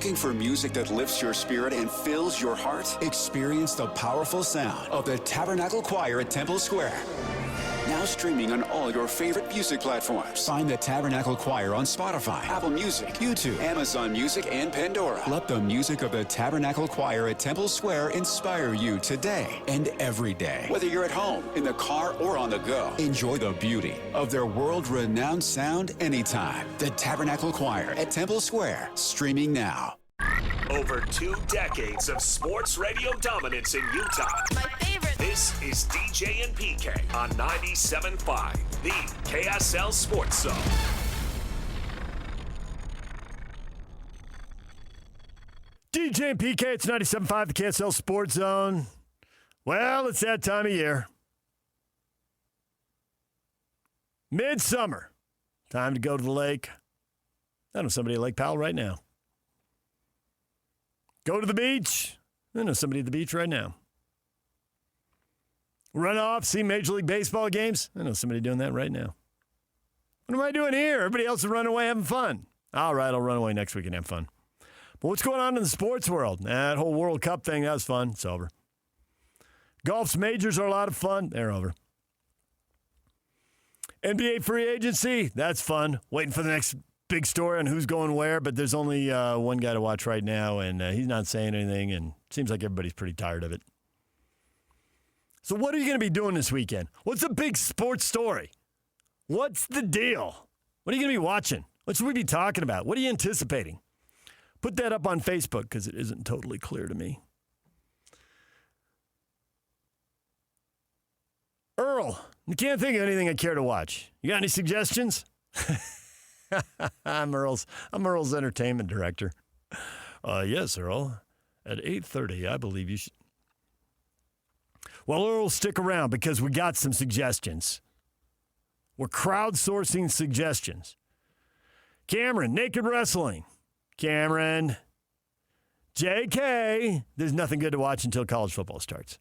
Looking for music that lifts your spirit and fills your heart? Experience the powerful sound of the Tabernacle Choir at Temple Square. Now streaming on all your favorite music platforms. Find the Tabernacle Choir on Spotify, Apple Music, YouTube, Amazon Music, and Pandora. Let the music of the Tabernacle Choir at Temple Square inspire you today and every day. Whether you're at home, in the car, or on the go, enjoy the beauty of their world-renowned sound anytime. The Tabernacle Choir at Temple Square, streaming now. Over 2 decades of sports radio dominance in Utah. My favorite. This is DJ and PK on 97.5, the KSL Sports Zone. DJ and PK, it's 97.5, the KSL Sports Zone. Well, it's that time of year. Midsummer. Time to go to the lake. I know somebody at Lake Powell right now. Go to the beach. I know somebody at the beach right now. Run off, see Major League Baseball games. I know somebody doing that right now. What am I doing here? Everybody else is running away having fun. All right, I'll run away next week and have fun. But what's going on in the sports world? That whole World Cup thing, that was fun. It's over. Golf's majors are a lot of fun. They're over. NBA free agency, that's fun. Waiting for the next big story on who's going where, but there's only one guy to watch right now, and he's not saying anything, and it seems like everybody's pretty tired of it. So what are you going to be doing this weekend? What's the big sports story? What's the deal? What are you going to be watching? What should we be talking about? What are you anticipating? Put that up on Facebook because it isn't totally clear to me. Earl, I can't think of anything I care to watch. You got any suggestions? I'm Earl's entertainment director. Yes, Earl. At 8:30, I believe you should. Well, Earl, stick around because we got some suggestions. We're crowdsourcing suggestions. Cameron, Naked Wrestling. Cameron. JK. There's nothing good to watch until college football starts.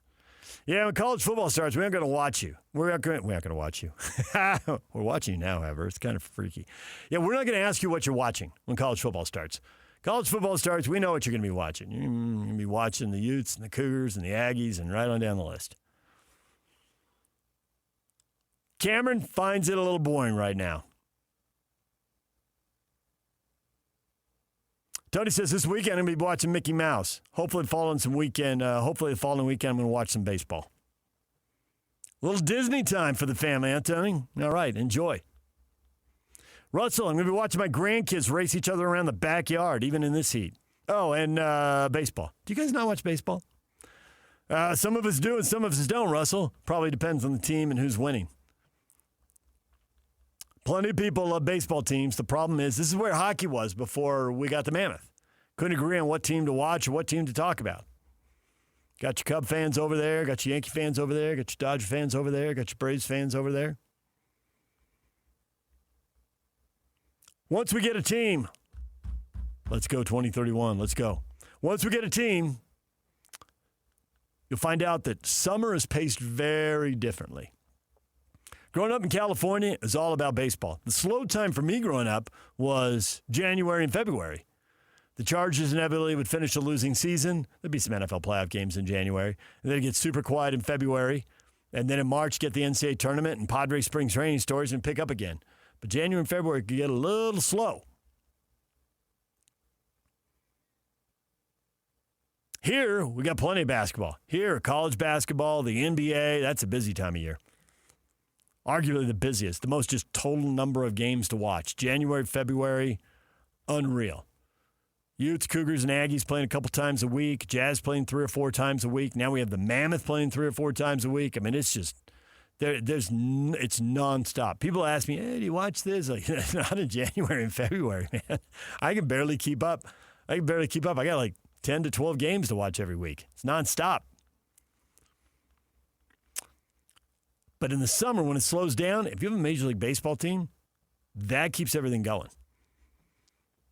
Yeah, when college football starts, we aren't going to watch you. We're not going to watch you. We're watching you now, however. It's kind of freaky. Yeah, we're not going to ask you what you're watching when college football starts. College football starts, we know what you're going to be watching. You're going to be watching the Utes and the Cougars and the Aggies and right on down the list. Cameron finds it a little boring right now. Tony says this weekend I'm going to be watching Mickey Mouse. Hopefully the following weekend I'm going to watch some baseball. A little Disney time for the family, huh, Tony? All right, enjoy. Russell, I'm going to be watching my grandkids race each other around the backyard, even in this heat. Oh, and baseball. Do you guys not watch baseball? Some of us do and some of us don't, Russell. Probably depends on the team and who's winning. Plenty of people love baseball teams. The problem is, this is where hockey was before we got the Mammoth. Couldn't agree on what team to watch or what team to talk about. Got your Cub fans over there, got your Yankee fans over there, got your Dodger fans over there, got your Braves fans over there. Once we get a team, let's go 2031, let's go. Once we get a team, you'll find out that summer is paced very differently. Growing up in California is all about baseball. The slow time for me growing up was January and February. The Chargers inevitably would finish a losing season. There'd be some NFL playoff games in January. And then it gets super quiet in February. And then in March, get the NCAA tournament and Padres spring training stories and pick up again. But January and February could get a little slow. Here, we got plenty of basketball. Here, college basketball, the NBA, that's a busy time of year. Arguably the busiest, the most just total number of games to watch. January, February, unreal. Utes, Cougars, and Aggies playing a couple times a week. Jazz playing 3 or 4 times a week. Now we have the Mammoth playing 3 or 4 times a week. I mean, it's just, it's nonstop. People ask me, hey, do you watch this? Like, not in January and February, man. I can barely keep up. I got like 10 to 12 games to watch every week. It's nonstop. But in the summer, when it slows down, if you have a Major League Baseball team, that keeps everything going.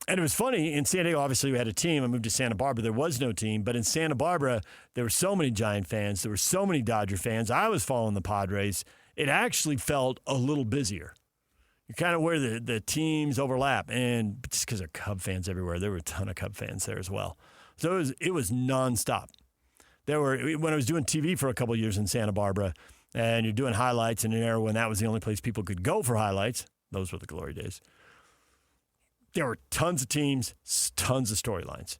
And it was funny, in San Diego, obviously we had a team. I moved to Santa Barbara. There was no team. But in Santa Barbara, there were so many Giant fans. There were so many Dodger fans. I was following the Padres. It actually felt a little busier. kind of where the teams overlap. And just because there are Cub fans everywhere, there were a ton of Cub fans there as well. So it was nonstop. When I was doing TV for a couple of years in Santa Barbara, and you're doing highlights in an era when that was the only place people could go for highlights, those were the glory days. There were tons of teams, tons of storylines.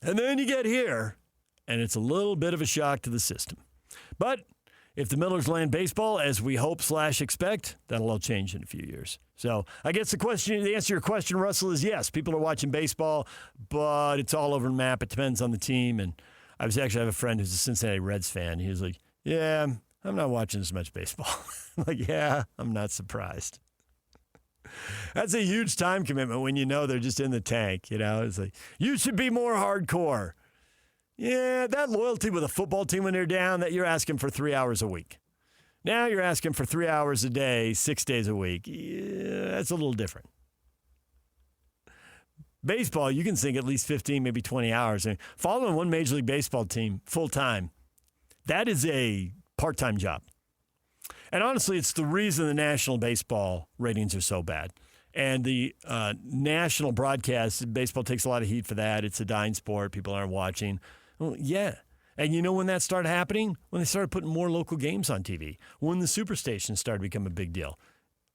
And then you get here, and it's a little bit of a shock to the system. But if the Millers land baseball, as we hope/expect, that'll all change in a few years. So I guess the answer to your question, Russell, is yes. People are watching baseball, but it's all over the map. It depends on the team. And I have a friend who's a Cincinnati Reds fan. He was like, yeah, I'm not watching as much baseball. I'm like, yeah, I'm not surprised. That's a huge time commitment when you know they're just in the tank. It's like, you should be more hardcore. Yeah, that loyalty with a football team when they're down, that you're asking for 3 hours a week. Now you're asking for 3 hours a day, 6 days a week. Yeah, that's a little different. Baseball, you can sink at least 15, maybe 20 hours. And following one Major League Baseball team full-time, that is a part-time job. And honestly, it's the reason the national baseball ratings are so bad. And the national broadcast, baseball takes a lot of heat for that. It's a dying sport. People aren't watching. Well, yeah. And you know when that started happening? When they started putting more local games on TV. When the superstations started to become a big deal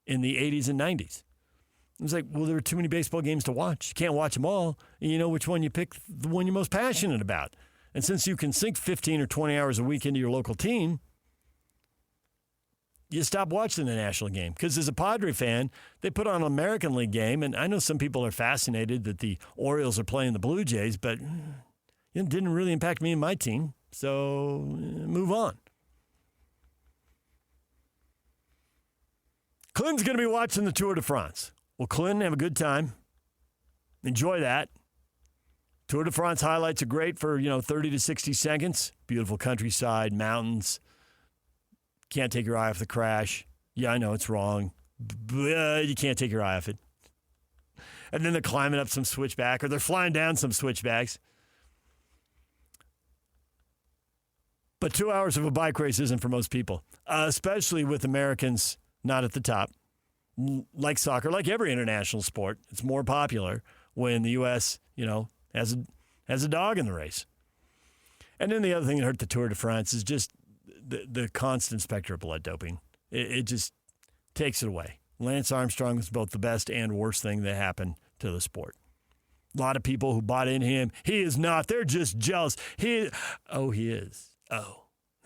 in the 80s and 90s. It was like, well, there were too many baseball games to watch. You can't watch them all. And you know which one you pick, the one you're most passionate about. And since you can sink 15 or 20 hours a week into your local team, you stop watching the national game. Because as a Padre fan, they put on an American League game, and I know some people are fascinated that the Orioles are playing the Blue Jays, but it didn't really impact me and my team, so move on. Clinton's going to be watching the Tour de France. Well, Clinton, have a good time. Enjoy that. Tour de France highlights are great for, 30 to 60 seconds. Beautiful countryside, mountains. Can't take your eye off the crash. Yeah, I know it's wrong, but you can't take your eye off it. And then they're climbing up some switchback, or they're flying down some switchbacks. But 2 hours of a bike race isn't for most people, especially with Americans not at the top. Like soccer, like every international sport, it's more popular when the U.S., has a dog in the race. And then the other thing that hurt the Tour de France is just the constant specter of blood doping. It just takes it away. Lance Armstrong was both the best and worst thing that happened to the sport. A lot of people who bought in him. He is not. They're just jealous. He is. Oh,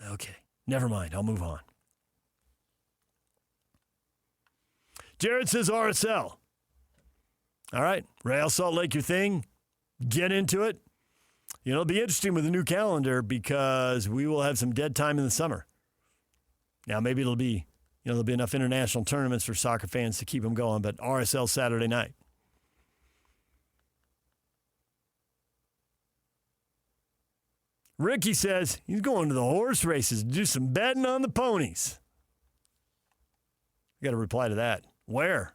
okay. Never mind. I'll move on. Jared says RSL. All right. Real Salt Lake, your thing. Get into it. It'll be interesting with the new calendar because we will have some dead time in the summer. Now, maybe there'll be enough international tournaments for soccer fans to keep them going, but RSL Saturday night. Ricky says he's going to the horse races to do some betting on the ponies. I got to reply to that. Where?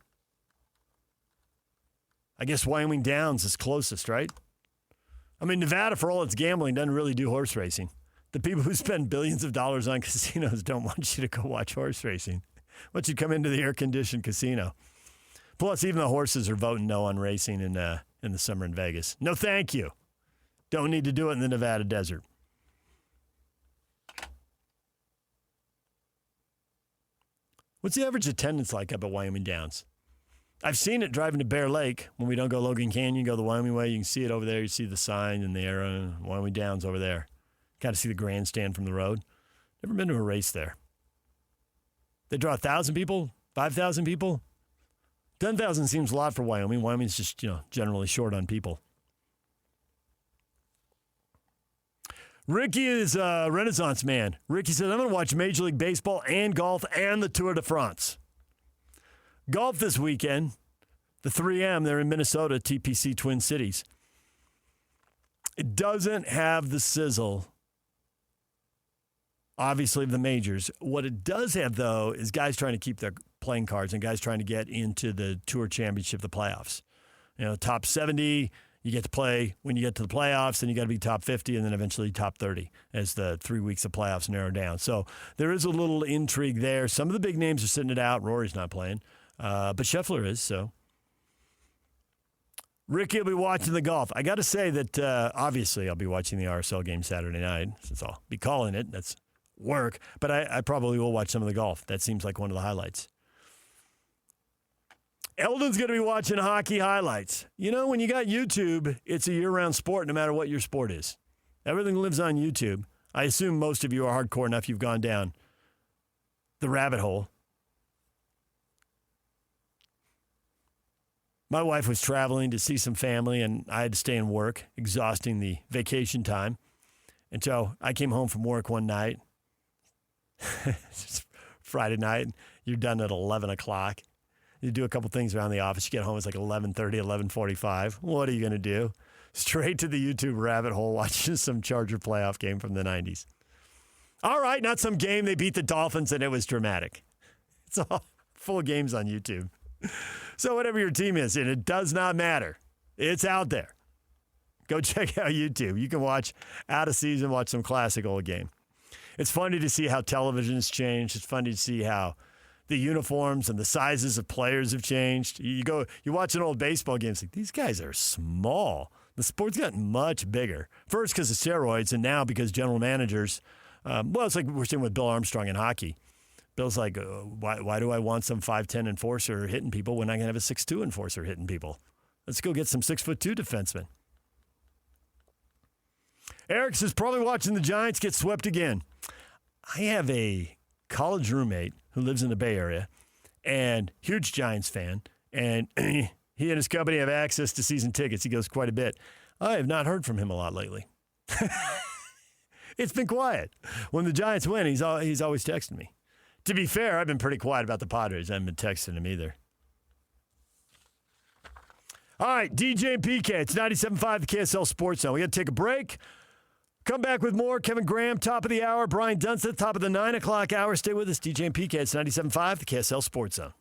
I guess Wyoming Downs is closest, right? I mean, Nevada, for all its gambling, doesn't really do horse racing. The people who spend billions of dollars on casinos don't want you to go watch horse racing. Want you to come into the air-conditioned casino. Plus, even the horses are voting no on racing in the summer in Vegas. No, thank you. Don't need to do it in the Nevada desert. What's the average attendance like up at Wyoming Downs? I've seen it driving to Bear Lake. When we don't go Logan Canyon, go the Wyoming way. You can see it over there. You see the sign and the arrow. Wyoming Downs over there. Got to see the grandstand from the road. Never been to a race there. They draw 1,000 people, 5,000 people. 10,000 seems a lot for Wyoming. Wyoming's just, generally short on people. Ricky is a Renaissance man. Ricky says, I'm going to watch Major League Baseball and golf and the Tour de France. Golf this weekend, the 3M, they're in Minnesota, TPC Twin Cities. It doesn't have the sizzle, obviously, of the majors. What it does have, though, is guys trying to keep their playing cards and guys trying to get into the Tour Championship, the playoffs. Top 70, You get to play when you get to the playoffs, and you got to be top 50 and then eventually top 30 as the 3 weeks of playoffs narrow down. So there is a little intrigue there. Some of the big names are sitting it out. Rory's not playing, but Scheffler is, so. Ricky will be watching the golf. I got to say that obviously I'll be watching the RSL game Saturday night since I'll be calling it. That's work. But I probably will watch some of the golf. That seems like one of the highlights. Eldon's going to be watching hockey highlights. You know, when you got YouTube, it's a year-round sport no matter what your sport is. Everything lives on YouTube. I assume most of you are hardcore enough you've gone down the rabbit hole. My wife was traveling to see some family, and I had to stay and work, exhausting the vacation time. And so I came home from work one night. It's Friday night. You're done at 11 o'clock. You do a couple things around the office. You get home, it's like 11:30, 11:45. What are you going to do? Straight to the YouTube rabbit hole watching some Charger playoff game from the 90s. All right, not some game. They beat the Dolphins, and it was dramatic. It's all full of games on YouTube. So whatever your team is, and it does not matter. It's out there. Go check out YouTube. You can watch out of season, watch some classic old game. It's funny to see how television has changed. It's funny to see how the uniforms and the sizes of players have changed. You watch an old baseball game, it's like, these guys are small. The sport's gotten much bigger. First because of steroids, and now because general managers, it's like we're seeing with Bill Armstrong in hockey. Bill's like, why do I want some 5'10" enforcer hitting people when I can have a 6'2" enforcer hitting people? Let's go get some 6'2" defensemen. Eric's is probably watching the Giants get swept again. I have a college roommate who lives in the Bay Area and huge Giants fan, and he and his company have access to season tickets. He goes quite a bit. I have not heard from him a lot lately. It's been quiet. When the Giants win, he's always texting me. To be fair, I've been pretty quiet about the Padres. I haven't been texting him either. All right, DJ and PK. It's 97.5, the KSL Sports Zone. We got to take a break. Come back with more. Kevin Graham, top of the hour. Brian Dunseth, top of the 9 o'clock hour. Stay with us. DJ and PK. It's 97.5, the KSL Sports Zone.